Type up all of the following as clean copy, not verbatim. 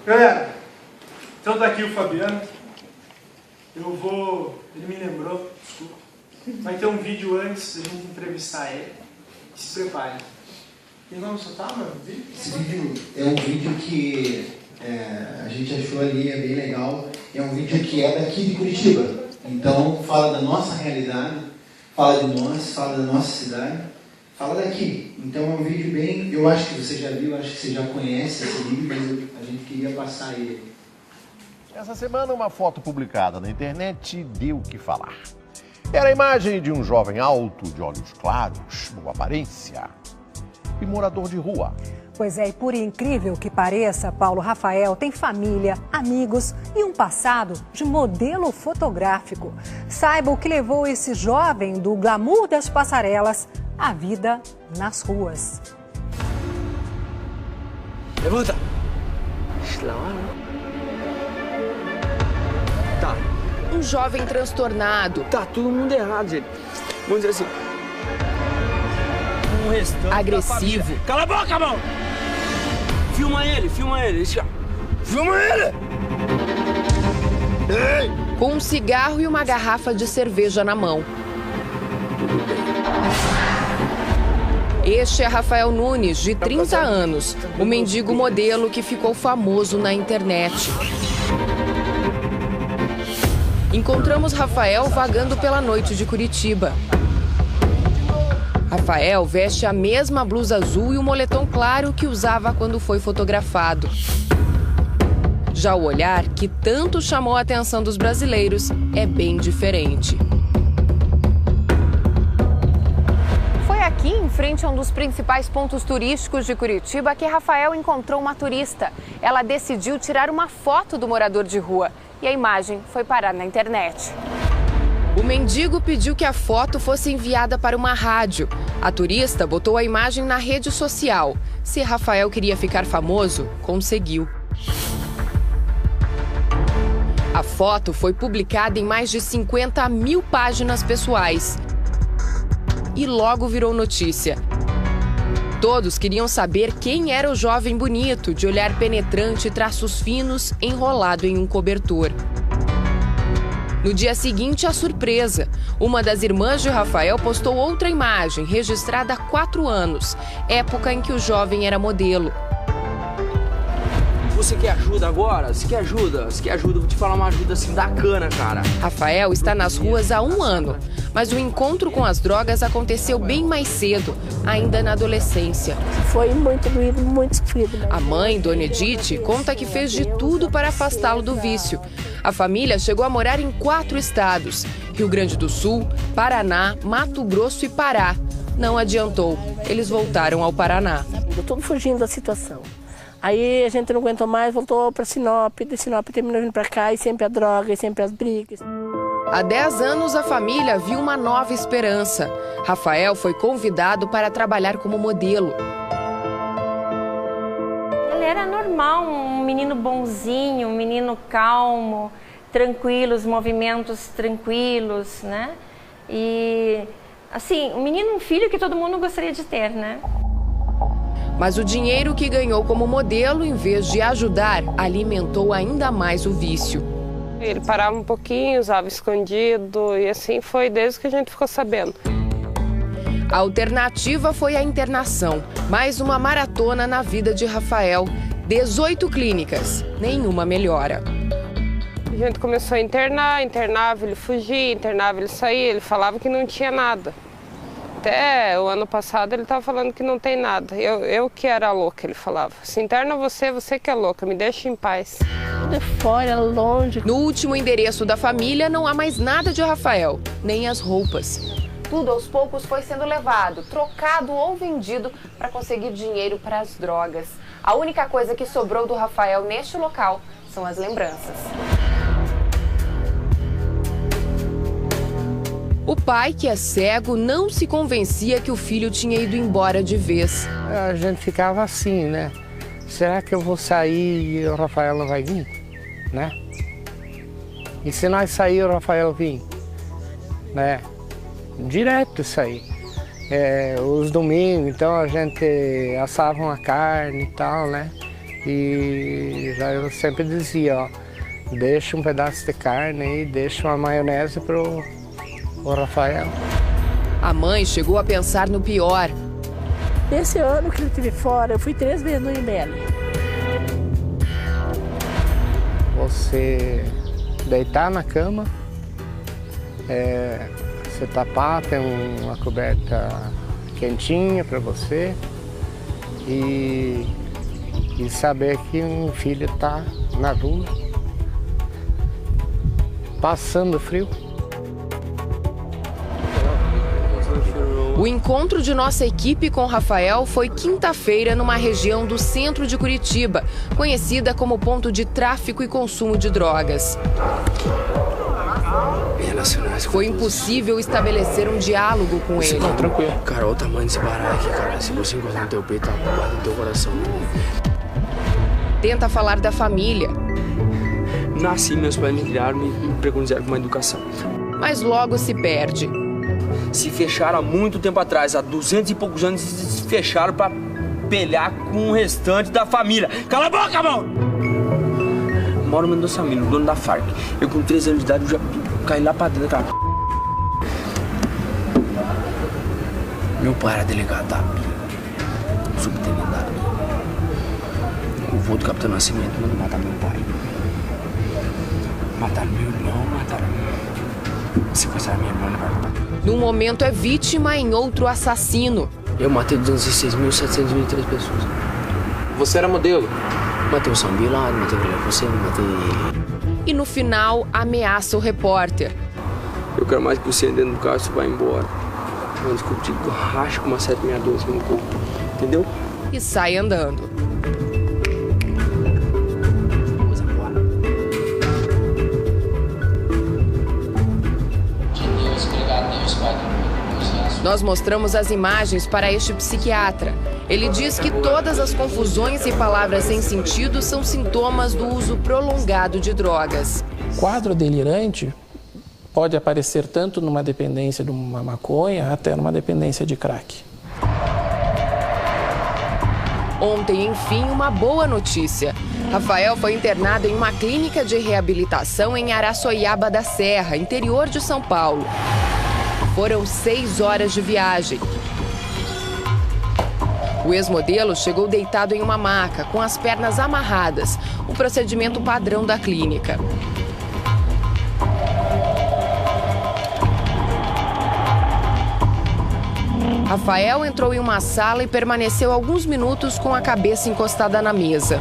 Galera, então tá aqui o Fabiano. Ele me lembrou, desculpa. Vai ter um vídeo antes da gente entrevistar ele. Se prepare. Quem vamos soltar, mano? Esse vídeo é um vídeo que a gente achou ali, é bem legal. É um vídeo que é daqui de Curitiba. Então fala da nossa realidade, fala de nós, fala da nossa cidade, fala daqui. Então é um vídeo bem... Eu acho que você já viu, acho que você já conhece esse vídeo, mas a gente queria passar ele. Essa semana, uma foto publicada na internet deu o que falar. Era a imagem de um jovem alto, de olhos claros, boa aparência e morador de rua. Pois é, e por incrível que pareça, Paulo Rafael tem família, amigos e um passado de modelo fotográfico. Saiba o que levou esse jovem do glamour das passarelas à vida nas ruas. Levanta! Tá. Um jovem transtornado. Tá todo mundo errado, gente. Vamos dizer assim. Um restante agressivo. Cala a boca, mão! Filma ele. Filma ele! Ei! Com um cigarro e uma garrafa de cerveja na mão. Este é Rafael Nunes, de 30 anos, o mendigo modelo que ficou famoso na internet. Encontramos Rafael vagando pela noite de Curitiba. Rafael veste a mesma blusa azul e o moletom claro que usava quando foi fotografado. Já o olhar, que tanto chamou a atenção dos brasileiros, é bem diferente. Foi aqui, em frente a um dos principais pontos turísticos de Curitiba, que Rafael encontrou uma turista. Ela decidiu tirar uma foto do morador de rua e a imagem foi parar na internet. O mendigo pediu que a foto fosse enviada para uma rádio. A turista botou a imagem na rede social. Se Rafael queria ficar famoso, conseguiu. A foto foi publicada em mais de 50 mil páginas pessoais. E logo virou notícia. Todos queriam saber quem era o jovem bonito, de olhar penetrante e traços finos, enrolado em um cobertor. No dia seguinte, a surpresa. Uma das irmãs de Rafael postou outra imagem, registrada há 4 anos, época em que o jovem era modelo. Você quer ajuda agora? Se quer ajuda, vou te falar uma ajuda assim da cana, cara. Rafael está nas ruas há 1 ano, mas o encontro com as drogas aconteceu bem mais cedo, ainda na adolescência. Foi muito doído, muito sofrido. A mãe, Dona Edith, conta que fez de tudo para afastá-lo do vício. A família chegou a morar em 4 estados: Rio Grande do Sul, Paraná, Mato Grosso e Pará. Não adiantou, eles voltaram ao Paraná. Tudo fugindo da situação. Aí a gente não aguentou mais, voltou para Sinop, de Sinop terminou vindo para cá, e sempre a droga, e sempre as brigas. Há 10 anos, a família viu uma nova esperança. Rafael foi convidado para trabalhar como modelo. Ele era normal, um menino bonzinho, um menino calmo, tranquilo, os movimentos tranquilos, né? E, assim, um filho que todo mundo gostaria de ter, né? Mas o dinheiro que ganhou como modelo, em vez de ajudar, alimentou ainda mais o vício. Ele parava um pouquinho, usava escondido, e assim foi desde que a gente ficou sabendo. A alternativa foi a internação, mais uma maratona na vida de Rafael. 18 clínicas, nenhuma melhora. A gente começou a internar, internava, ele fugia, internava, ele saía, ele falava que não tinha nada. Até o ano passado ele estava falando que não tem nada. Eu que era louca, ele falava. Se interna você que é louca, me deixa em paz. Tudo é fora, longe. No último endereço da família não há mais nada de Rafael, nem as roupas. Tudo aos poucos foi sendo levado, trocado ou vendido para conseguir dinheiro para as drogas. A única coisa que sobrou do Rafael neste local são as lembranças. O pai, que é cego, não se convencia que o filho tinha ido embora de vez. A gente ficava assim, né? Será que eu vou sair e o Rafael não vai vir? Né? E se nós sair o Rafael vir? Né? Direto isso aí. Os domingos, então a gente assava uma carne e tal, né? E já eu sempre dizia, ó, deixa um pedaço de carne aí, deixa uma maionese pro Rafael. A mãe chegou a pensar no pior. Esse ano que ele esteve fora, eu fui 3 vezes no IML. Você deitar na cama, você tapar, tem uma coberta quentinha para você e saber que um filho está na rua, passando frio. O encontro de nossa equipe com Rafael foi quinta-feira numa região do centro de Curitiba, conhecida como ponto de tráfico e consumo de drogas. Foi impossível estabelecer um diálogo com ele. Não, tranquilo. Cara, olha o tamanho desse baralho aqui, cara. Se você encostar no teu peito, guarda no teu coração. Tenta falar da família. Nasci, meus pais me criaram, me preconizaram com uma educação. Mas logo se perde. Se fecharam há muito tempo atrás, há 200 e poucos anos, se fecharam pra pelhar com o restante da família. Cala a boca, mano! Mauro Mendonça Milho, dono da Farc. Eu com 13 anos de idade, eu já caí lá pra dentro, cara. Meu pai era delegado da subtenente da ABI. O vô do Capitão Nascimento mandou matar meu pai. Mataram meu irmão, sequestraram minha irmã. Num momento é vítima, em outro assassino. Eu matei 206.723 pessoas. Você era modelo? Matei o São Bilado, matei o Guilherme Você, matei... E no final, ameaça o repórter. Eu quero mais que você dentro do carro, você vai embora. Mas desculpa, eu racho com uma 762 no corpo, entendeu? E sai andando. Nós mostramos as imagens para este psiquiatra. Ele diz que todas as confusões e palavras sem sentido são sintomas do uso prolongado de drogas. O quadro delirante pode aparecer tanto numa dependência de uma maconha até numa dependência de crack. Ontem, enfim, uma boa notícia. Rafael foi internado em uma clínica de reabilitação em Araçoiaba da Serra, interior de São Paulo. Foram 6 horas de viagem. O ex-modelo chegou deitado em uma maca, com as pernas amarradas, o procedimento padrão da clínica. Rafael entrou em uma sala e permaneceu alguns minutos com a cabeça encostada na mesa.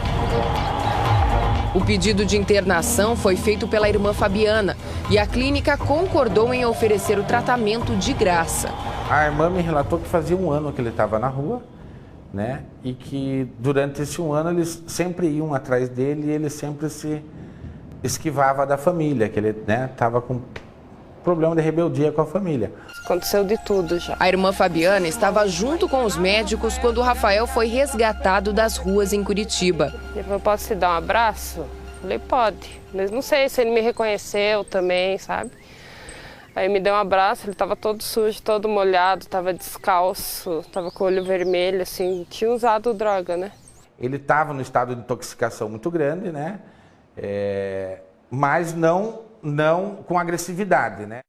O pedido de internação foi feito pela irmã Fabiana e a clínica concordou em oferecer o tratamento de graça. A irmã me relatou que fazia 1 ano que ele estava na rua, né? E que durante esse 1 ano eles sempre iam atrás dele e ele sempre se esquivava da família, que ele estava com problema de rebeldia com a família. Aconteceu de tudo já. A irmã Fabiana estava junto com os médicos quando o Rafael foi resgatado das ruas em Curitiba. Ele falou, posso te dar um abraço? Falei, pode. Mas não sei se ele me reconheceu também, sabe? Aí me deu um abraço, ele estava todo sujo, todo molhado, estava descalço, estava com o olho vermelho, assim, tinha usado droga, né? Ele estava no estado de intoxicação muito grande, né? Mas não com agressividade, né?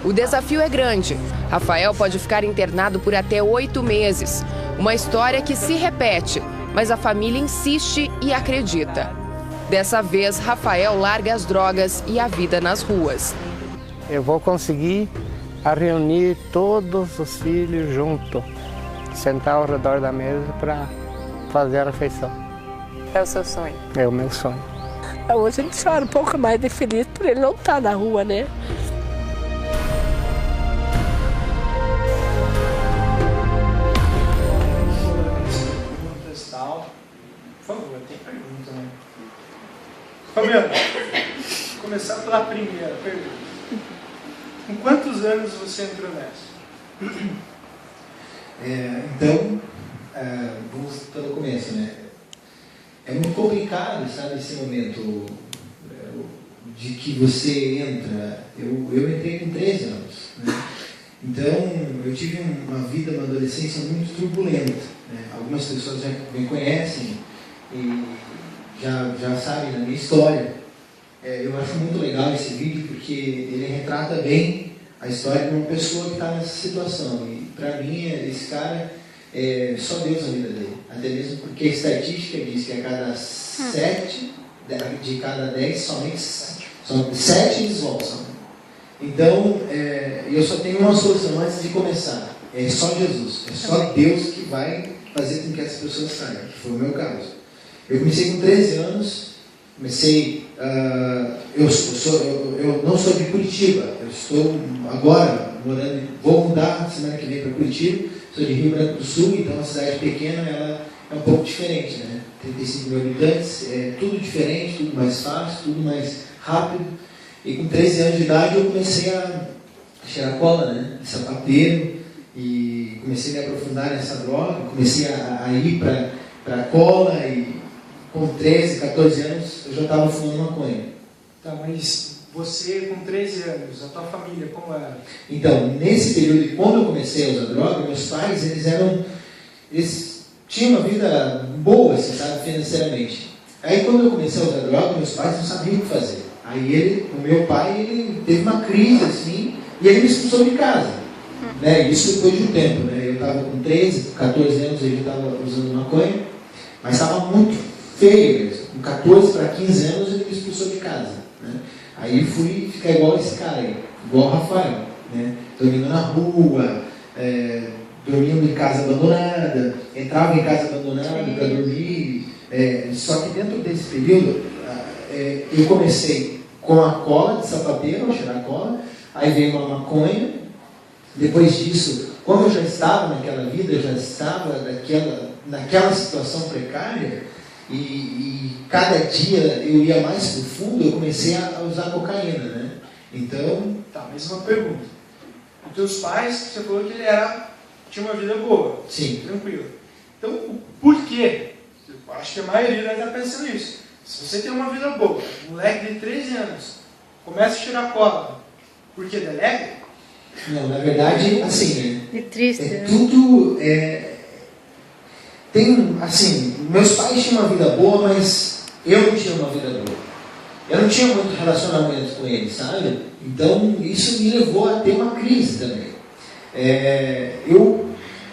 O desafio é grande. Rafael pode ficar internado por até 8 meses. Uma história que se repete, mas a família insiste e acredita. Dessa vez, Rafael larga as drogas e a vida nas ruas. Eu vou conseguir reunir todos os filhos juntos, sentar ao redor da mesa para fazer a refeição. É o seu sonho? É o meu sonho. Hoje a gente chora um pouco mais de feliz por ele não estar na rua, né? Por favor, tem pergunta, né? Fabiano, vou começar pela primeira pergunta. Com quantos anos você entrou nessa? Então, vamos pelo começo, né? É muito complicado, sabe, esse momento de que você entra. Eu entrei com 13 anos, né? Então, eu tive uma vida, uma adolescência muito turbulenta, né? Algumas pessoas já me conhecem, e já sabe da minha história. Eu acho muito legal esse vídeo porque ele retrata bem a história de uma pessoa que está nessa situação. E para mim, esse cara, só Deus na vida dele. Até mesmo porque a estatística diz que a cada 7 de cada 10, somente 7 eles voltam. Então, eu só tenho uma solução antes de começar. É só Jesus. É só Deus que vai fazer com que as pessoas saiam. Que foi o meu caso. Eu comecei com 13 anos. Eu não sou de Curitiba. Eu estou agora morando. Vou mudar semana que vem para Curitiba. Sou de Rio Branco do Sul, então uma cidade pequena, ela é um pouco diferente, né? 35 mil habitantes, tudo diferente, tudo mais fácil, tudo mais rápido. E com 13 anos de idade eu comecei a cheirar cola, né? Sapateiro, e comecei a me aprofundar nessa droga, comecei a ir para a cola, e com 13, 14 anos eu já estava fumando maconha. Tá, mas você com 13 anos, a tua família, como era? Então, nesse período, quando eu comecei a usar droga, meus pais, eles tinham uma vida boa, assim, sabe, financeiramente. Aí quando eu comecei a usar droga, meus pais não sabiam o que fazer. Aí o meu pai, ele teve uma crise, assim, e ele me expulsou de casa. Né? Isso depois de um tempo, né? Eu estava com 13, 14 anos, eu já estava usando maconha, mas estava muito feio mesmo. Com 14 para 15 anos, ele me expulsou de casa. Né? Aí fui ficar igual esse cara aí, igual o Rafael, né? Dormindo na rua, dormindo em casa abandonada, entrava em casa abandonada para dormir. Só que dentro desse período, eu comecei com a cola de sapateiro, cheirar cola, aí veio uma maconha. Depois disso, como eu já estava naquela vida, eu já estava naquela situação precária, e cada dia eu ia mais pro fundo, eu comecei a usar cocaína, né? Então... Tá, mas uma pergunta. Os teus pais, você falou que ele tinha uma vida boa. Sim. Tranquilo. Então, por quê? Eu acho que a maioria deve estar pensando isso. Se você tem uma vida boa, um moleque de 13 anos, começa a cheirar cola, por que delega? Não, na verdade, assim, é triste, né? Tudo tem, assim, meus pais tinham uma vida boa, mas eu não tinha uma vida boa. Eu não tinha muito relacionamento com eles, sabe? Então, isso me levou a ter uma crise também.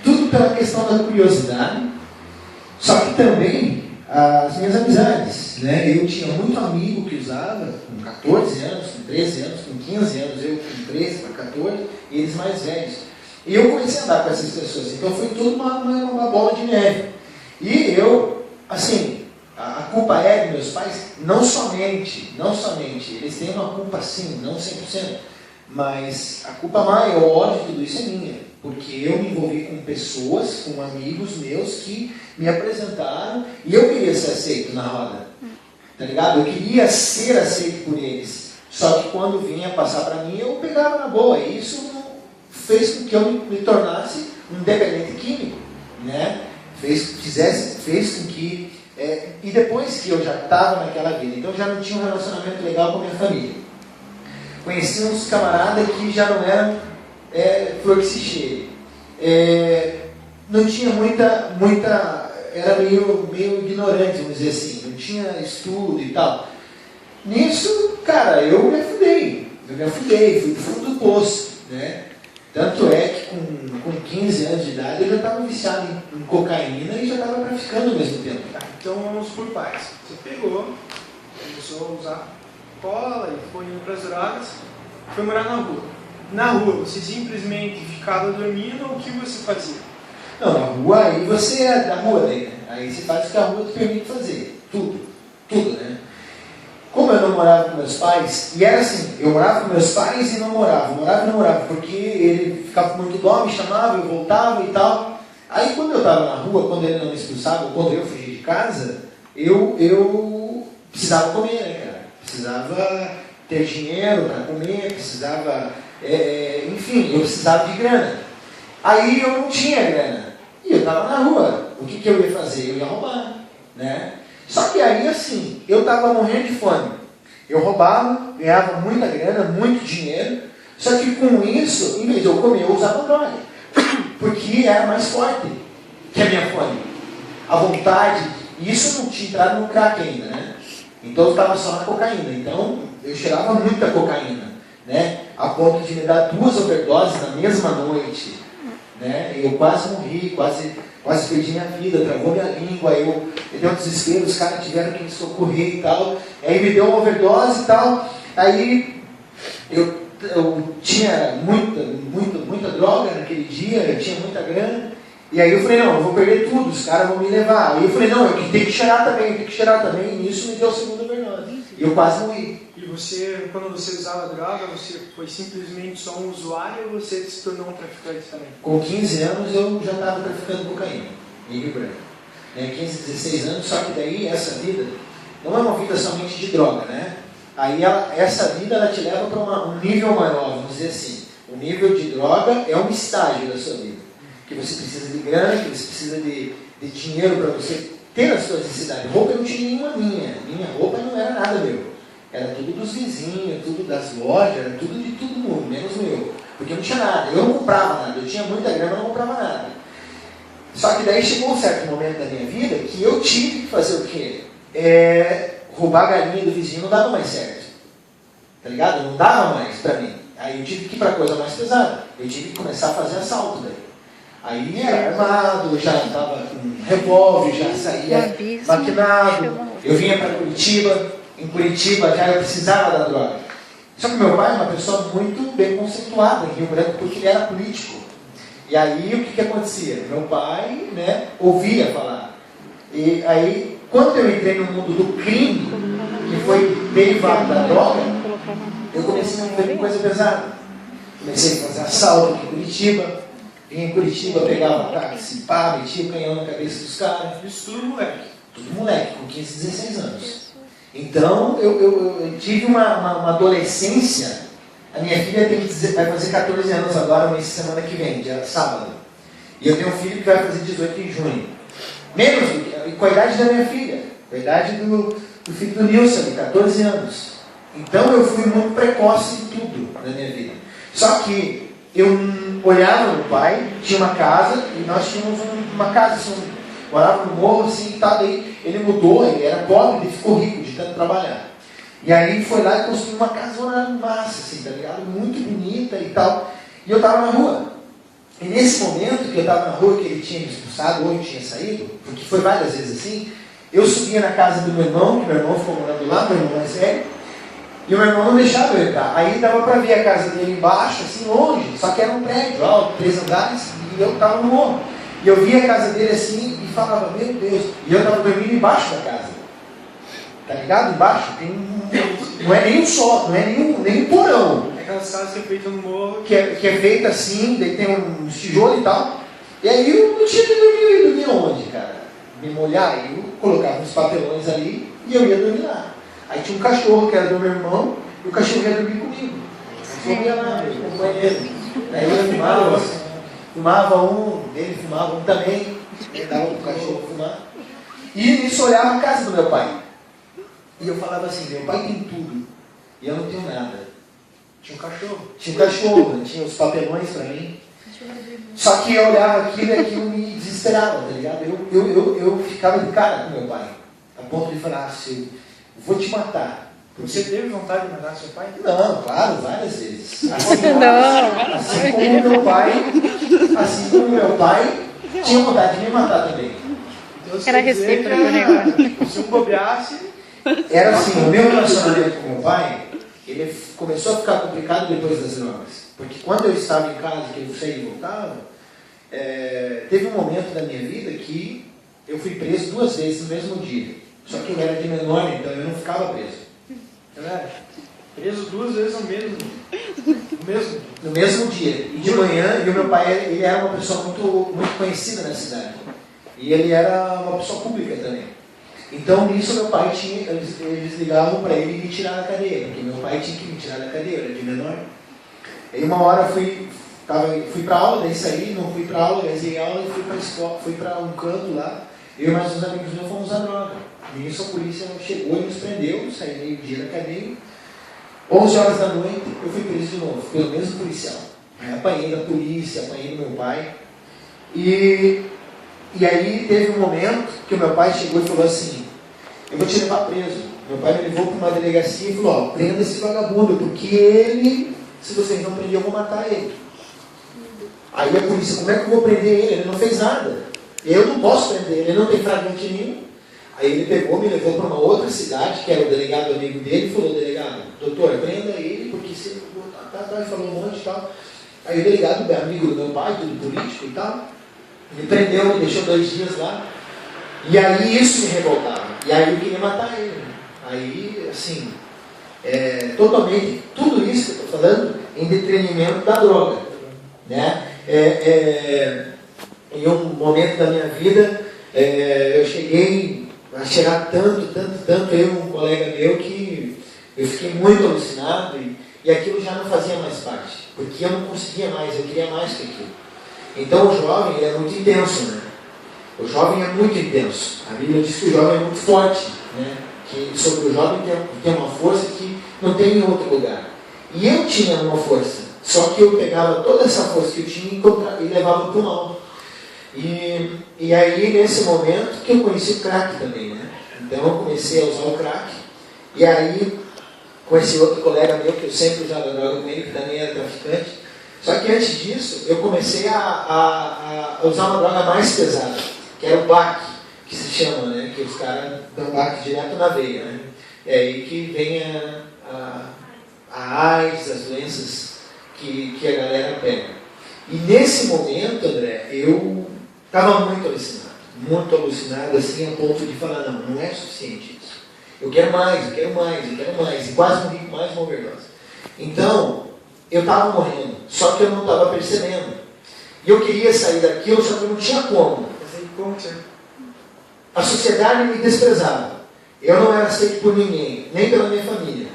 Tudo pela questão da curiosidade, só que também as minhas amizades, né? Eu tinha muito amigo que usava com 14 anos, com 13 anos, com 15 anos, eu com 13 para 14, e eles mais velhos. E eu comecei a andar com essas pessoas, então foi tudo uma bola de neve. E eu, assim, a culpa é dos meus pais, não somente, eles têm uma culpa sim, não 100%, mas a culpa maior de tudo isso é minha, porque eu me envolvi com pessoas, com amigos meus que me apresentaram, e eu queria ser aceito na roda, tá ligado? Eu queria ser aceito por eles, só que quando vinha passar para mim, eu pegava na boa, e isso fez com que eu me tornasse um dependente químico, né? Fez com que... e depois que eu já estava naquela vida, então eu já não tinha um relacionamento legal com a minha família. Conheci uns camaradas que já não eram flor que se cheire. Não tinha muita... Era meio ignorante, vamos dizer assim. Não tinha estudo e tal. Nisso, cara, eu me afundei. Fui do fundo do poço, né? Tanto é que com 15 anos de idade eu já estava viciado em cocaína e já estava traficando ao mesmo tempo. Então vamos por partes. Você pegou, começou a usar cola e foi indo para as drogas, foi morar na rua. Na rua, você simplesmente ficava dormindo ou o que você fazia? Não, na rua aí você é da rua, né? Aí você faz o que a rua te permite fazer. Tudo, né? Como eu não morava com meus pais, e era assim, eu morava com meus pais e não morava, porque ele ficava com muito dó, me chamava, eu voltava e tal. Aí quando eu estava na rua, quando ele não me expulsava, quando eu fugia de casa, eu precisava comer, né, cara? Precisava ter dinheiro para comer, precisava, enfim, eu precisava de grana. Aí eu não tinha grana, e eu estava na rua, o que eu ia fazer? Eu ia roubar, né? Só que aí, assim, eu estava morrendo de fome. Eu roubava, ganhava muita grana, muito dinheiro. Só que com isso, em vez de eu comer, eu usava droga. Porque era mais forte que a minha fome. A vontade E isso não tinha entrado no crack ainda, né? Então eu estava só na cocaína. Então eu cheirava muita cocaína, né? A ponto de me dar 2 overdoses na mesma noite, né? Eu quase morri, quase perdi minha vida, travou minha língua, eu dei um desespero, os caras tiveram que me socorrer e tal. Aí me deu uma overdose e tal. Aí eu tinha muita droga naquele dia, eu tinha muita grana. E aí eu falei, não, eu vou perder tudo, os caras vão me levar. Aí eu falei, não, eu tenho que cheirar também, e isso me deu a segunda overdose. E eu quase morri. E você, quando você usava droga, você foi simplesmente só um usuário ou você se tornou um traficante também? Com 15 anos eu já estava traficando cocaína, em Rio Branco. 15, 16 anos, só que daí essa vida não é uma vida somente de droga, né? Aí essa vida ela te leva para um nível maior, vamos dizer assim. O nível de droga é um estágio da sua vida. Que você precisa de grana, que você precisa de dinheiro para você ter as suas necessidades. Roupa eu não tinha nenhuma minha. Minha roupa não era nada meu. Era tudo dos vizinhos, tudo das lojas, era tudo de todo mundo, menos meu. Porque eu não tinha nada. Eu não comprava nada. Eu tinha muita grana, mas não comprava nada. Só que daí chegou um certo momento da minha vida que eu tive que fazer o quê? Roubar a galinha do vizinho não dava mais certo. Tá ligado? Não dava mais para mim. Aí eu tive que ir para coisa mais pesada. Eu tive que começar a fazer assalto daí. Aí era armado, já estava com revólver, já saía maquinado. Eu vinha para Curitiba, em Curitiba já eu precisava da droga. Só que meu pai é uma pessoa muito bem conceituada em Rio Branco, porque ele era político. E aí o que acontecia? Meu pai, né, ouvia falar. E aí, quando eu entrei no mundo do crime, que foi derivado da droga, eu comecei a ver coisa pesada. Comecei a fazer assalto aqui em Curitiba. Vinha em Curitiba, pegava táxi, pá, metia o canhão na cabeça dos caras. Isso tudo moleque? Tudo moleque, com 15, 16 anos. Então, eu tive uma adolescência. A minha filha vai fazer 14 anos agora, mês de semana que vem, dia sábado. E eu tenho um filho que vai fazer 18 em junho. Menos com a idade da minha filha. Com a idade do filho do Nilson, de 14 anos. Então, eu fui muito precoce em tudo na minha vida. Só que eu olhava meu pai, tinha uma casa, e nós tínhamos uma casa, assim, morava no morro, assim, e tal, daí ele mudou, ele era pobre, ele ficou rico de tanto trabalhar. E aí foi lá e construiu uma casona massa, assim, tá ligado? Muito bonita e tal. E eu estava na rua. E nesse momento que eu estava na rua, que ele tinha me expulsado, ou eu tinha saído, porque foi várias vezes assim, eu subia na casa do meu irmão, que meu irmão ficou morando lá, meu irmão mais velho, e o meu irmão não deixava eu entrar. Aí dava para ver a casa dele embaixo, assim, longe, só que era um prédio alto, 3 andares, e eu estava no morro. E eu via a casa dele assim e falava, meu Deus, e eu estava dormindo embaixo da casa. Tá ligado? Embaixo não é nem um só, não é nem um porão. É aquelas casas que é feita no morro. Que é feita assim, daí tem um tijolo e tal. E aí eu não tinha que dormir onde, cara? Me molhar, eu colocava uns papelões ali e eu ia dormir lá. Aí tinha um cachorro que era do meu irmão, e o cachorro ia dormir comigo. Eu ia lá, no banheiro. Aí eu fumava um, ele fumava um também, ele dava pro cachorro fumar. E nisso olhava a casa do meu pai. E eu falava assim, meu pai tem tudo, e eu não tenho nada. Tinha um cachorro. Tinha um cachorro, né? Tinha os papelões pra mim. Só que eu olhava aquilo e aquilo me desesperava, tá ligado? Eu ficava de cara com meu pai, a ponto de falar assim, eu vou te matar. Você teve vontade de matar seu pai? Não, claro, várias vezes. Assim como meu pai tinha vontade de me matar também. Então, era recíproco o negócio. Se um bobeasse... Era assim, o meu relacionamento com meu pai, ele começou a ficar complicado depois das drogas. Porque quando eu estava em casa, que eu saía e voltava, teve um momento da minha vida que eu fui preso 2 vezes no mesmo dia. Só que eu era de menor, então eu não ficava preso. Galera, preso 2 vezes no mesmo dia. No mesmo dia. E de manhã, e o meu pai, ele era uma pessoa muito conhecida na cidade. E ele era uma pessoa pública também. Então, nisso, meu pai tinha, eles ligavam para ele me tirar da cadeia, porque meu pai tinha que me tirar da cadeia, eu era de menor. Aí uma hora fui para aula, daí saí, não fui para aula, gazei aula e fui para escola, fui para um canto lá, eu e mais uns amigos meus fomos à droga. Nisso a polícia chegou e nos prendeu, saí meio-dia da cadeia. 11 horas da noite, eu fui preso de novo, pelo mesmo policial. Aí apanhei da polícia, apanhei do meu pai. E E aí teve um momento que o meu pai chegou e falou assim, eu vou te levar preso. Meu pai me levou para uma delegacia e falou, ó, prenda esse vagabundo, porque ele, se vocês não prenderem, eu vou matar ele. Aí a polícia, como é que eu vou prender ele? Ele não fez nada. Eu não posso prender ele, ele não tem flagrante nenhum. Aí ele pegou, me levou para uma outra cidade, que era o delegado amigo dele, e falou, delegado, doutor, prenda ele, porque se ele falou um monte e tal. Aí o delegado, amigo do meu pai, tudo político e tal, me prendeu, me deixou 2 dias lá. E aí isso me revoltava. E aí eu queria matar ele. Aí, assim, totalmente, tudo isso que eu estou falando, em detrimento da droga. Né? Em um momento da minha vida, eu cheguei a cheirar tanto, eu e um colega meu, que eu fiquei muito alucinado e aquilo já não fazia mais parte, porque eu não conseguia mais, eu queria mais que aquilo. Então o jovem ele é muito intenso, né? O jovem é muito intenso. A Bíblia diz que o jovem é muito forte, né? Que sobre o jovem tem uma força que não tem em outro lugar. E eu tinha uma força, só que eu pegava toda essa força que eu tinha e levava para o mal. E aí, nesse momento, que eu conheci o crack também, né? Então, eu comecei a usar o crack. E aí, com esse outro colega meu, que eu sempre usava droga com ele, que também era traficante. Só que antes disso, eu comecei a usar uma droga mais pesada, que era o BAC, que se chama, né? Que os caras dão BAC direto na veia, né? É aí que vem a AIDS, as doenças que a galera pega. E nesse momento, André, eu estava muito alucinado, assim, a ponto de falar, não é suficiente isso. Eu quero mais. E quase morri com mais uma overdose. Então, eu estava morrendo, só que eu não estava percebendo. E eu queria sair daquilo, só que eu não tinha como. A sociedade me desprezava. Eu não era aceito por ninguém, nem pela minha família.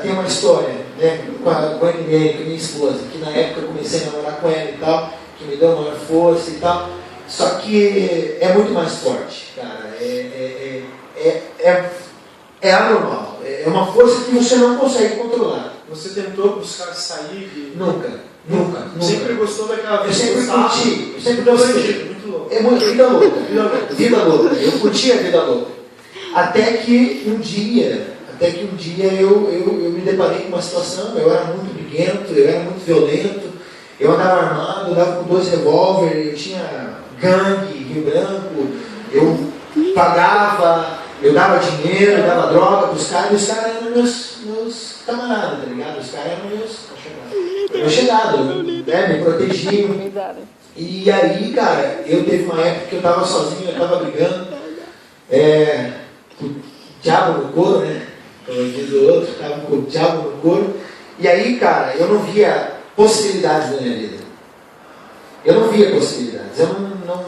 Tem uma história, né, com a Emiliane, com a minha esposa, que na época eu comecei a namorar com ela e tal, que me deu maior força e tal. Só que é muito mais forte, cara. É anormal. É uma força que você não consegue controlar. Você tentou buscar sair de... Nunca. Sempre gostou daquela vida? Eu sempre curti, eu sempre gostei. Muito louco. É muito vida louca. Eu curti a vida louca. Até que um dia eu me deparei com uma situação, eu era muito briguento, eu era muito violento, eu andava armado, andava com 2 revólveres, eu tinha gangue, Rio Branco, eu pagava, eu dava dinheiro, eu dava droga para os caras, e os caras eram meus camaradas, tá ligado? Os caras eram meus chegados, né? Me protegiam. E aí, cara, eu teve uma época que eu estava sozinho, eu estava brigando, com o diabo no couro, né? Como diz o outro, estava com o diabo no couro. E aí, cara, eu não via possibilidades na minha vida. Eu não via possibilidades, eu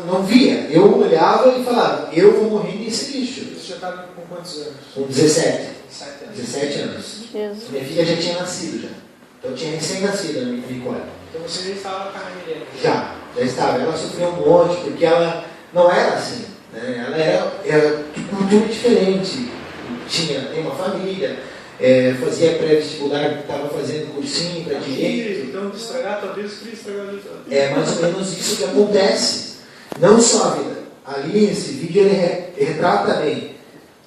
não via. Eu olhava e falava, eu vou morrer nesse lixo. Você já estava com quantos anos? Com 17. 17 anos. Jesus. Minha filha já tinha nascido já. Então eu tinha recém-nascido a Nicole. Então você já estava com a Emiliane? Já estava. Ela sofreu um monte, porque ela não era assim. Né? Ela era de cultura diferente. Tem uma família, fazia pré-vestibular, estava fazendo cursinho para direito. Então, estragar, talvez queria estragar a vida. É mais ou menos isso que acontece. Não só a vida. Ali, esse vídeo, ele retrata bem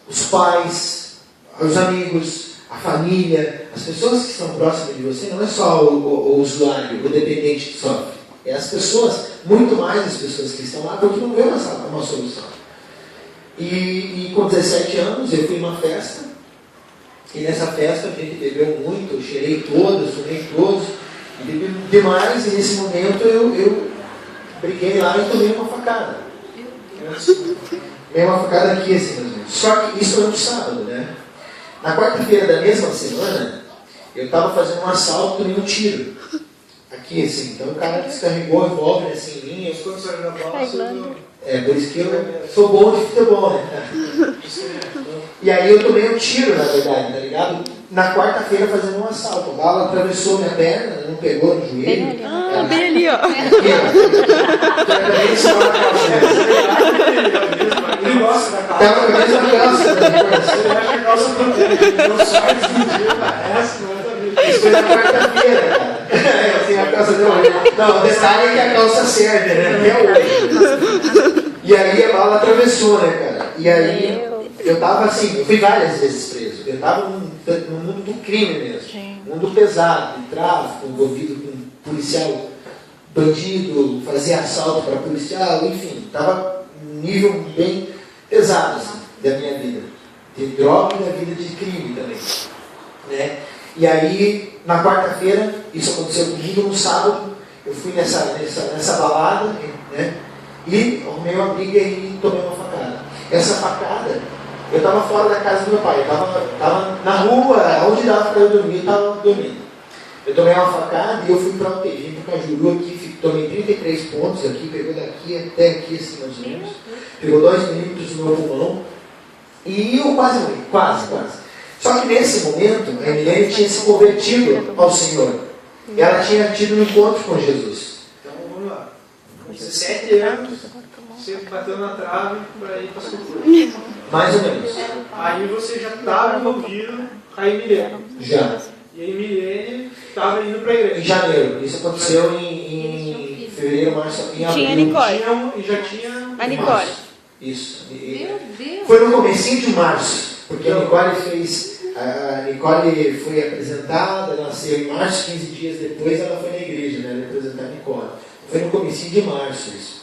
os pais, os amigos, a família, as pessoas que estão próximas de você. Não é só o usuário, o dependente que sofre. É as pessoas, muito mais as pessoas que estão lá, porque não vê uma solução. E com 17 anos eu fui numa festa, e nessa festa a gente bebeu muito, eu cheirei todos, fumei todos, e bebi demais, e nesse momento eu briguei lá e tomei uma facada. Tomei uma facada aqui assim, mais ou menos. Só que isso foi no sábado, né? Na quarta-feira da mesma semana, eu estava fazendo um assalto e tomei um tiro. Aqui assim, então o cara descarregou o revólver assim em mim. Quando você era na bola, por isso que eu sou bom de futebol, né? E aí eu tomei um tiro, na verdade, tá ligado? Na quarta-feira fazendo um assalto. A bala atravessou minha perna, não pegou no joelho. Bem ali, ó. Ele gosta da calça. Tava com a mesma calça. Ele acha a calça dele. Não sai de um dia, parece, não é da vida. Isso foi na quarta-feira, cara. Assim, a calça até hoje. Não, o detalhe é que a calça serve, né? Até hoje. E aí a bala atravessou, né, cara? E aí eu tava assim, eu fui várias vezes preso. Eu tava no mundo do crime mesmo. Mundo pesado, de tráfico, envolvido com policial bandido, fazia assalto para policial, enfim. Tava um nível bem pesado assim, da minha vida. De droga e da vida de crime também. Né? E aí, na quarta-feira, isso aconteceu comigo, no sábado, eu fui nessa balada, né? E arrumei uma briga e tomei uma facada. Essa facada, eu estava fora da casa do meu pai, eu estava na rua, onde dava para eu dormir, eu estava dormindo. Eu tomei uma facada e eu fui para UTI, vim para o Cajuru aqui, tomei 33 pontos aqui, pegou daqui até aqui, assim, mais ou menos. Pegou 2 milímetros no meu pulmão. E eu quase morri, quase. Só que nesse momento, a Emilene tinha se convertido ao Senhor. E ela tinha tido um encontro com Jesus. Então vamos lá. Com 17 anos, você bateu na trave para ir para as culturas. Mais ou menos. Aí você já estava envolvido com a Emilene. Já. E a Emilene estava indo para a igreja. Em janeiro. Isso aconteceu em fevereiro, março, em abril. Tinha a Nicole. E já tinha a Nicole. Isso. Meu Deus. Foi no comecinho de março, porque a Nicole fez. A Nicole foi apresentada, nasceu em março, 15 dias depois ela foi na igreja, né? Representar a Nicole. Foi no comecinho de março isso.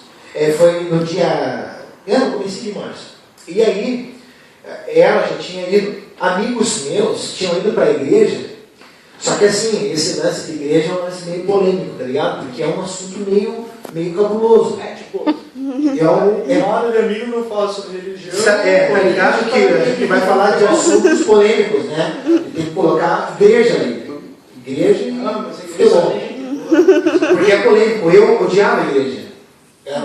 Foi no dia. No comecinho de março. E aí, ela já tinha ido, amigos meus tinham ido para a igreja, só que assim, esse lance de igreja é um lance meio polêmico, tá ligado? Porque é um assunto meio cabuloso. Na hora de amigo não fala sobre religião. Tá ligado que a gente vai falar de assuntos polêmicos, né? Tem que colocar igreja ali. Igreja e futebol. Porque é polêmico. Eu odiava a igreja.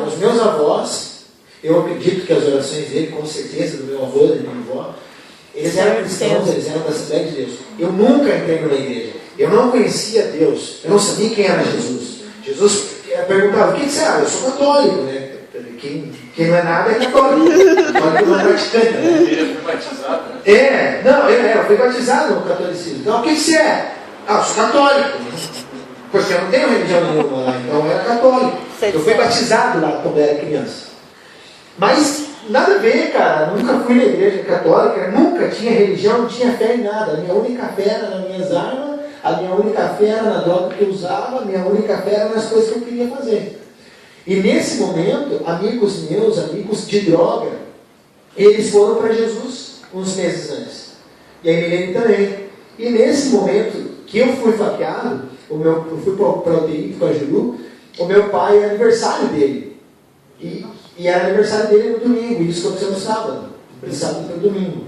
Os meus avós, eu acredito que as orações dele, com certeza, do meu avô, da minha avó, eles eram cristãos, eles eram da Assembleia de Deus. Eu nunca entrei numa igreja. Eu não conhecia Deus. Eu não sabia quem era Jesus. Jesus perguntava, o que você é? Eu sou católico, né? Quem não é nada é católico. Católico não é praticante. Ele foi batizado, né? Eu fui batizado no catolicismo. Então, o que você é? Eu sou católico. Porque eu não tenho religião nenhuma lá, então eu era católico. Eu fui batizado lá quando eu era criança. Mas nada a ver, cara. Nunca fui na igreja católica, nunca tinha religião, não tinha fé em nada. A minha única fé era nas minhas armas, a minha única fé era na droga que eu usava, a minha única fé era nas coisas que eu queria fazer. E nesse momento, amigos meus, amigos de droga, eles foram para Jesus uns meses antes. E a Emilene também. E nesse momento que eu fui faqueado, eu fui para o UTI, para o Cajuru, o meu pai era aniversário dele. E era aniversário dele no domingo, e isso aconteceu no sábado. De sábado para o domingo.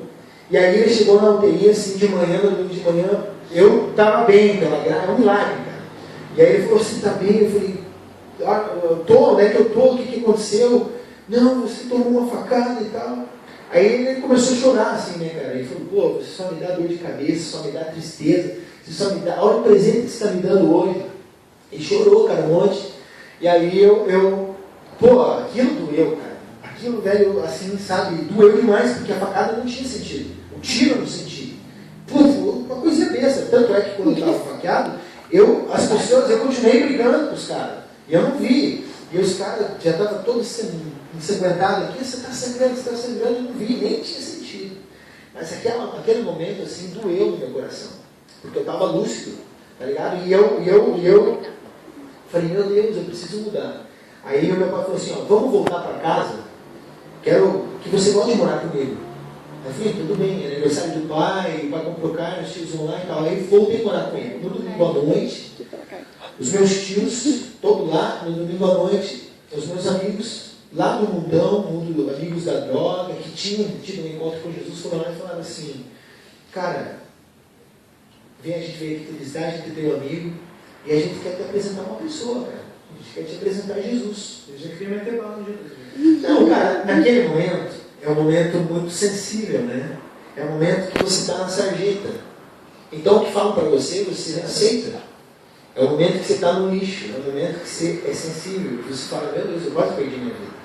E aí ele chegou na UTI assim de manhã, no domingo de manhã, eu estava bem, pela graça, é um milagre, cara. E aí ele falou assim, tá bem? Eu falei, eu tô, né, que eu tô, o que aconteceu? Não, você tomou uma facada e tal. Aí ele começou a chorar assim, né, cara? Ele falou, pô, você só me dá dor de cabeça, só me dá tristeza, você só me dá, olha o presente que você está me dando hoje. E chorou, cara, um monte. E aí pô, aquilo doeu, cara. Aquilo, velho, assim, sabe, doeu demais, porque a facada não tinha sentido. O tiro eu não senti. Pô, uma coisinha besta. Tanto é que quando eu estava faqueado, eu continuei brigando com os caras. E eu não vi. E os caras já estavam todos ensanguentados aqui. Você está sangrando, eu não vi, nem tinha sentido. Mas aquele momento, assim, doeu no meu coração. Porque eu estava lúcido, tá ligado? E eu falei, meu Deus, eu preciso mudar. Aí o meu pai falou assim, ó, vamos voltar para casa, quero que você volte a morar comigo. Aí eu falei, tudo bem, é aniversário do pai, o pai comprou carne, os tios vão lá e tal. Aí voltei a morar com ele. No domingo à noite, os meus tios, todos lá, no domingo à noite, os meus amigos, lá no mundão, amigos da droga, que tinham tido um encontro com Jesus, foram lá e falaram assim, cara, a gente veio aqui te visitar, a gente tem um amigo, e a gente quer te apresentar uma pessoa, cara. A gente quer te apresentar Jesus. Eu já queria meter bala no Jesus. Não, cara, naquele momento, é um momento muito sensível, né? É um momento que você está na sarjeta. Então, o que falam para você aceita. É o momento que você está no lixo, é o momento que você é sensível, que você fala, meu Deus, eu quase perdi minha vida.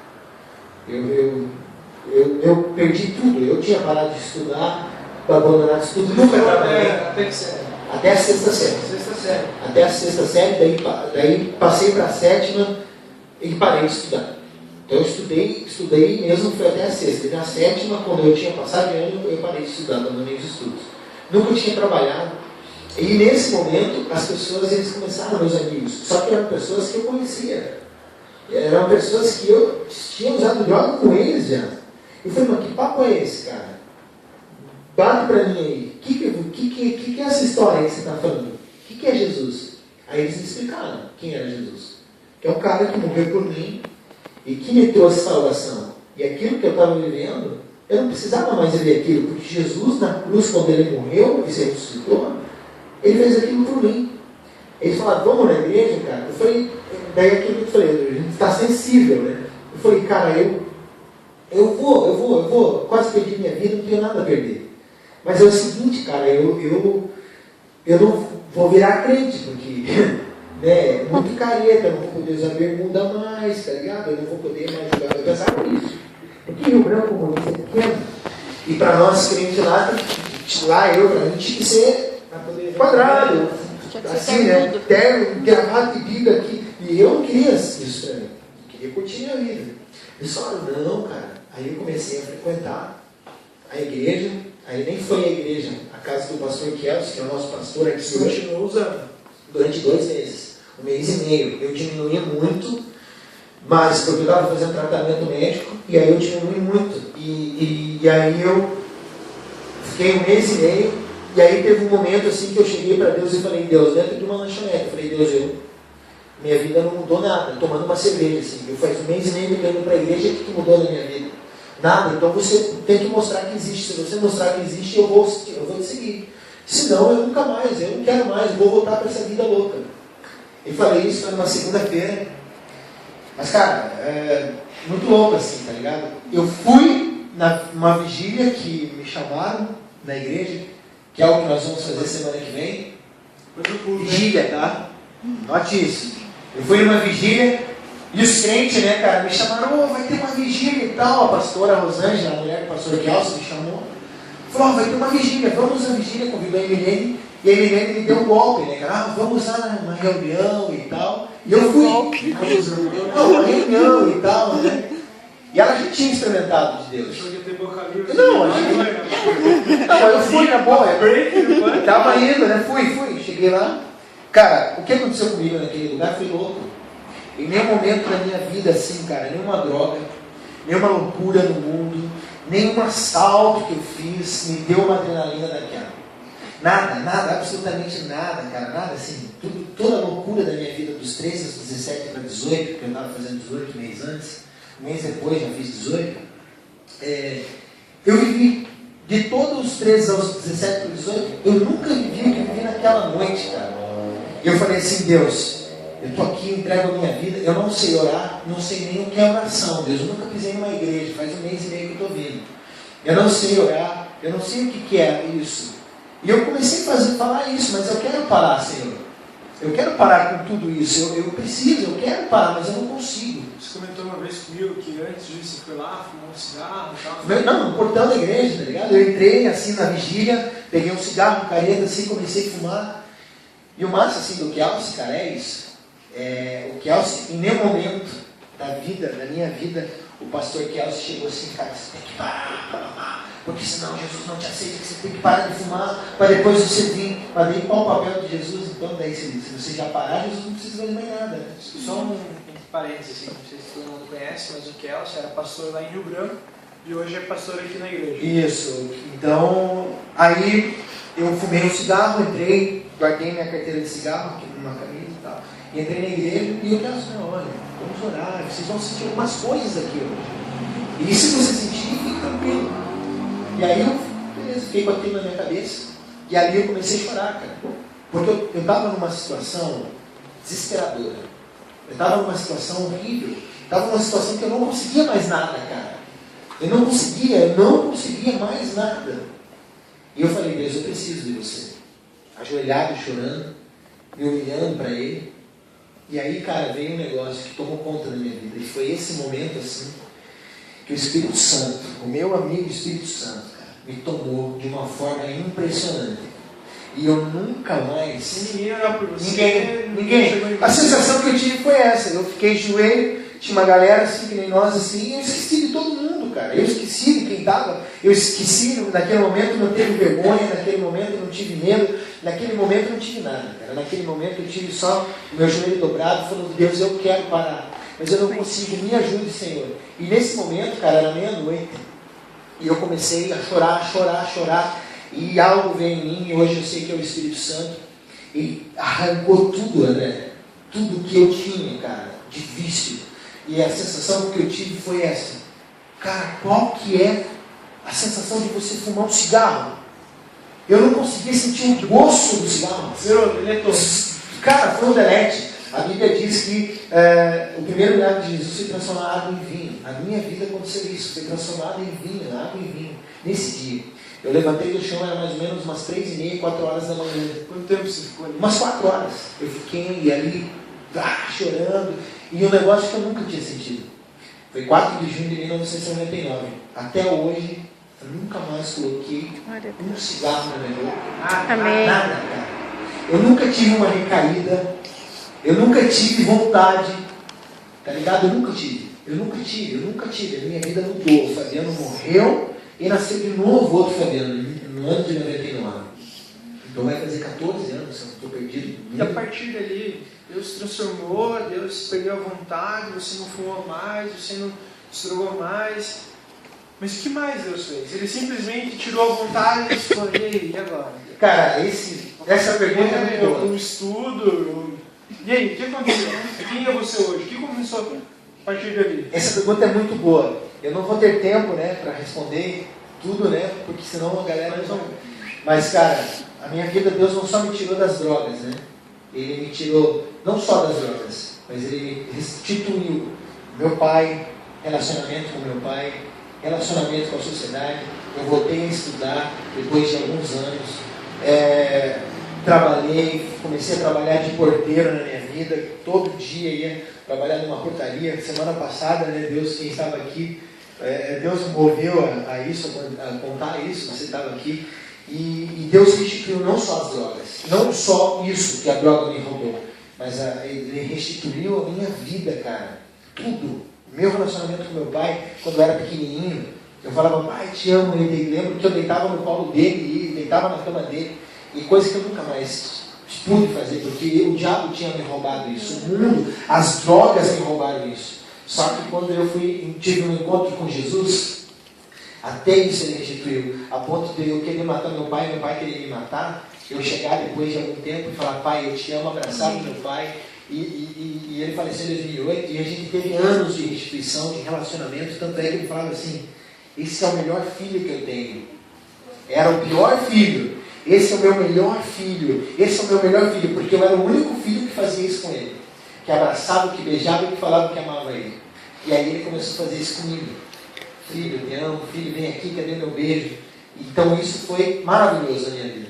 Eu perdi tudo. Eu tinha parado de estudar, abandonado de estudo, nunca trabalhei. Até a sexta série. Até a sexta série, daí passei para a sétima e parei de estudar. Então eu estudei mesmo, foi até a sexta. E na sétima, quando eu tinha passado de ano, eu parei de estudar, abandonei os estudos. Nunca tinha trabalhado. E nesse momento, as pessoas, eles começaram, meus amigos, só que eram pessoas que eu conhecia. Eram pessoas que eu tinha usado droga com eles já. Eu falei, mas que papo é esse, cara? Bate pra mim aí. Que é essa história aí que você está falando? O que é Jesus? Aí eles me explicaram quem era Jesus. Que é um cara que morreu por mim e que me trouxe salvação. E aquilo que eu estava vivendo, eu não precisava mais viver aquilo, porque Jesus na cruz, quando ele morreu e se ressuscitou, ele fez aquilo por mim. Eles falaram, vamos na igreja, cara? Eu falei, daí aquilo que eu falei, a gente está sensível, né? Eu falei, cara, eu vou, quase perdi minha vida, não tenho nada a perder. Mas é o seguinte, cara, eu não vou virar crente, porque né, muito careta, eu não vou poder usar bermuda mais, tá ligado? Eu não vou poder mais jogar. Eu pensava nisso. Porque Rio Branco, como é pequeno, e para nós crentes lá, pra mim tinha que ser quadrado, assim, né? Terno, gravata e biga aqui. E eu não queria isso pra mim. Eu queria curtir minha vida. Eles falaram, não, cara. Aí eu comecei a frequentar a igreja. Aí nem foi a igreja, a casa do pastor Kelso, que é o nosso pastor aqui. Você continuou usando? Durante 2 meses, 1 mês e meio. Eu diminuí muito, mas porque eu estava fazendo tratamento médico, e aí eu diminui muito. E aí eu fiquei 1 mês e meio, e aí teve um momento assim que eu cheguei para Deus e falei, Deus, dentro de uma lanchonete, eu falei, Deus, minha vida não mudou nada, tomando uma cerveja, assim. Eu faz 1 mês e meio que eu indo para a igreja, o que mudou na minha vida? Nada, então você tem que mostrar que existe. Se você mostrar que existe, eu vou te seguir. Senão eu nunca mais, eu não quero mais, eu vou voltar para essa vida louca. Eu falei isso numa segunda-feira. Mas, cara, muito louco assim, tá ligado? Eu fui numa vigília que me chamaram na igreja, que é o que nós vamos fazer semana que vem. Vigília, tá? Note isso. Eu fui numa vigília. E os crentes, né, cara, me chamaram, vai ter uma vigília e tal. A pastora Rosângela, a mulher do pastor Kelso, me chamou. Falou, vai ter uma vigília, vamos à vigília, convidou a Emilene. E a Emilene me deu um golpe, né, cara, vamos lá numa reunião e tal. E eu fui. Uma reunião e tal, né. E ela já tinha experimentado de Deus. Não, eu fui na boa. Tava indo, né, fui. Cheguei lá. Cara, o que aconteceu comigo naquele lugar foi louco. Em nenhum momento da minha vida assim, cara, nenhuma droga, nenhuma loucura no mundo, nenhum assalto que eu fiz me deu uma adrenalina daquela. Nada, absolutamente nada, cara, nada assim. Toda a loucura da minha vida, dos 13 aos 17 para 18, porque eu estava fazendo 18 meses antes, 1 mês depois já fiz 18, eu vivi de todos os 13 aos 17 para 18, eu nunca vivi o que eu vivi naquela noite, cara. E eu falei assim, Deus, eu estou aqui, entrego a minha vida, eu não sei orar, não sei nem o que é oração, Deus, eu nunca pisei numa igreja, faz 1 mês e meio que eu estou vindo. Eu não sei orar, eu não sei o que é isso. E eu comecei a falar isso, mas eu quero parar, Senhor. Eu quero parar com tudo isso, eu preciso, eu quero parar, mas eu não consigo. Você comentou uma vez comigo que antes disso você foi lá, fumou um cigarro e tal. Não, no portão da igreja, tá ligado? Eu entrei assim na vigília, peguei um cigarro, um careta assim, comecei a fumar. E o massa assim do Kelso, cara, é isso. O Kelso, em nenhum momento da minha vida, o pastor Kelso chegou assim, cara, você tem que parar, porque senão Jesus não te aceita, você tem que parar de fumar, para depois você vir, para ver qual o papel de Jesus. Então daí se você já parar, Jesus não precisa fazer mais nada. Só um parênteses, assim, não sei se todo mundo conhece, mas o Kelso era pastor lá em Rio Branco e hoje é pastor aqui na igreja. Isso, então aí eu fumei um cigarro, entrei, guardei minha carteira de cigarro aqui numa camisa e tal. E entrei na igreja e eu penso, olha, vamos orar, vocês vão sentir algumas coisas aqui hoje. E se você sentir, fique tranquilo. E aí eu fiquei com aquilo na minha cabeça. E ali eu comecei a chorar, cara. Porque eu estava numa situação desesperadora. Eu estava numa situação horrível. Estava numa situação que eu não conseguia mais nada, cara. Eu não conseguia mais nada. E eu falei, Deus, eu preciso de você. Ajoelhado, chorando, me humilhando para Ele. E aí, cara, veio um negócio que tomou conta da minha vida. E foi esse momento, assim, que o Espírito Santo, o meu amigo Espírito Santo, cara, me tomou de uma forma impressionante. E eu nunca mais... Ninguém olhava por você. Ninguém. A sensação que eu tive foi essa. Eu fiquei de joelho, tinha uma galera assim, que nem nós, assim, e eu esqueci de todo mundo, cara. Eu esqueci de quem estava. Eu esqueci, naquele momento não teve vergonha, naquele momento não tive medo, naquele momento não tive nada, cara. Naquele momento eu tive só o meu joelho dobrado, falando, Deus, eu quero parar. Mas eu não consigo, me ajude, Senhor. E nesse momento, cara, era meia-noite. E eu comecei a chorar. E algo veio em mim, e hoje eu sei que é o Espírito Santo. E arrancou tudo, André. Tudo que eu tinha, cara, de vício. E a sensação que eu tive foi essa. Cara, qual que é a sensação de você fumar um cigarro? Eu não conseguia sentir o gosto do cigarro. Cara, foi um delete. A Bíblia diz que o primeiro milagre de Jesus foi transformar água em vinho. Na minha vida aconteceu isso. Foi transformado em vinho, água em vinho. Nesse dia. Eu levantei do chão, era mais ou menos umas 3h30, 4 horas da manhã. Quanto tempo você ficou ali? Umas 4 horas. Eu fiquei ali, chorando. E um negócio que eu nunca tinha sentido. Foi 4 de junho de 1999. Até hoje, eu nunca mais coloquei um cigarro na minha boca. Amém. Nada, cara. Eu nunca tive uma recaída. Eu nunca tive vontade. Tá ligado? Eu nunca tive. A minha vida mudou. O Fabiano morreu e nasceu de novo outro Fabiano, no ano de 99. Então vai fazer 14 anos, eu não estou perdido. E a partir dali, Deus se transformou, Deus perdeu a vontade, você não fumou mais, você não se drogou mais. Mas o que mais Deus fez? Ele simplesmente tirou a vontade e falou, e agora? Cara, essa pergunta é muito boa. Eu estudo. E aí, o que aconteceu? Quem é você hoje? O que começou a partir dali? Essa pergunta é muito boa. Eu não vou ter tempo, né, para responder tudo, né, porque senão a galera não... Mas, cara, a minha vida, Deus não só me tirou das drogas, né? Ele me tirou não só das drogas, mas Ele me restituiu meu pai, relacionamento com meu pai, relacionamento com a sociedade. Eu voltei a estudar depois de alguns anos. Comecei a trabalhar de porteiro na minha vida. Todo dia ia trabalhar numa portaria. Semana passada, né, Deus, quem estava aqui, Deus me moveu a isso, a contar isso, você estava aqui. E Deus restituiu não só as drogas, não só isso que a droga me roubou, mas Ele restituiu a minha vida, cara. Tudo. Meu relacionamento com meu pai, quando eu era pequenininho, eu falava, pai, te amo. E lembro que eu deitava no colo dele e deitava na cama dele. E coisa que eu nunca mais pude fazer, porque o diabo tinha me roubado isso. O mundo, as drogas me roubaram isso. Só que quando eu tive um encontro com Jesus, até isso Ele restituiu. A ponto de eu querer matar meu pai querer me matar, eu chegar depois de algum tempo e falar, pai, eu te amo, abraçar meu pai. E ele faleceu em 2008, e a gente teve anos de restituição, de relacionamento. Tanto é que ele falava assim, esse é o melhor filho que eu tenho. Era o pior filho. Esse é o meu melhor filho. Esse é o meu melhor filho, porque eu era o único filho que fazia isso com ele. Que abraçava, que beijava e que falava que amava ele. E aí ele começou a fazer isso comigo. Filho, eu te amo. Filho, vem aqui, cadê meu beijo? Então isso foi maravilhoso na minha vida.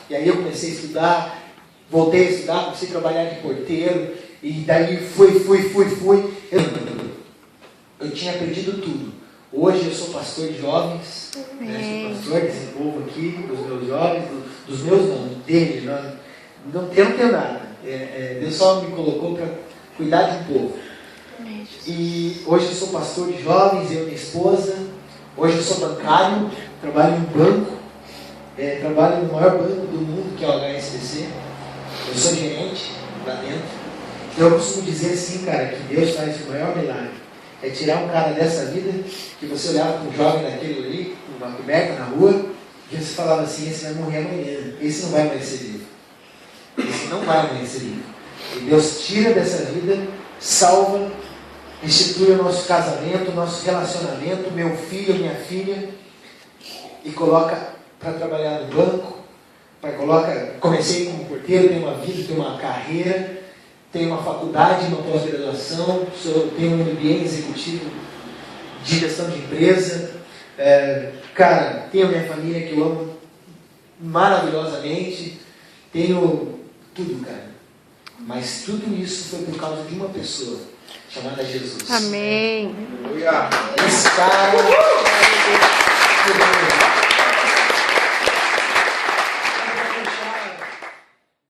E aí eu comecei a estudar, voltei a estudar, comecei a trabalhar de porteiro. E daí fui. Eu tinha perdido tudo. Hoje eu sou pastor de jovens, né? Sou pastor desse povo aqui, dos meus jovens, dos meus não, dele. Eu não tenho nada. Deus só me colocou para cuidar de um povo. E hoje eu sou pastor de jovens, eu e minha esposa. Hoje eu sou bancário, trabalho em um banco, trabalho no maior banco do mundo, que é o HSBC. Eu sou gerente lá dentro. Então eu costumo dizer assim, cara, que Deus faz o maior milagre. É tirar um cara dessa vida, que você olhava para um jovem daquele ali, numa coberta na rua, e você falava assim, esse vai morrer amanhã, esse não vai amanhecer vivo. Esse não vai amanhecer vivo. E Deus tira dessa vida, salva, restitui o nosso casamento, o nosso relacionamento, meu filho, minha filha, e coloca para trabalhar no banco, comecei como porteiro, tenho uma vida, tenho uma carreira, tenho uma faculdade, uma pós-graduação, tenho um MBA executivo de gestão de empresa, cara, tenho minha família que eu amo maravilhosamente, tenho tudo, cara. Mas tudo isso foi por causa de uma pessoa, chamada Jesus. Amém. Esse cara...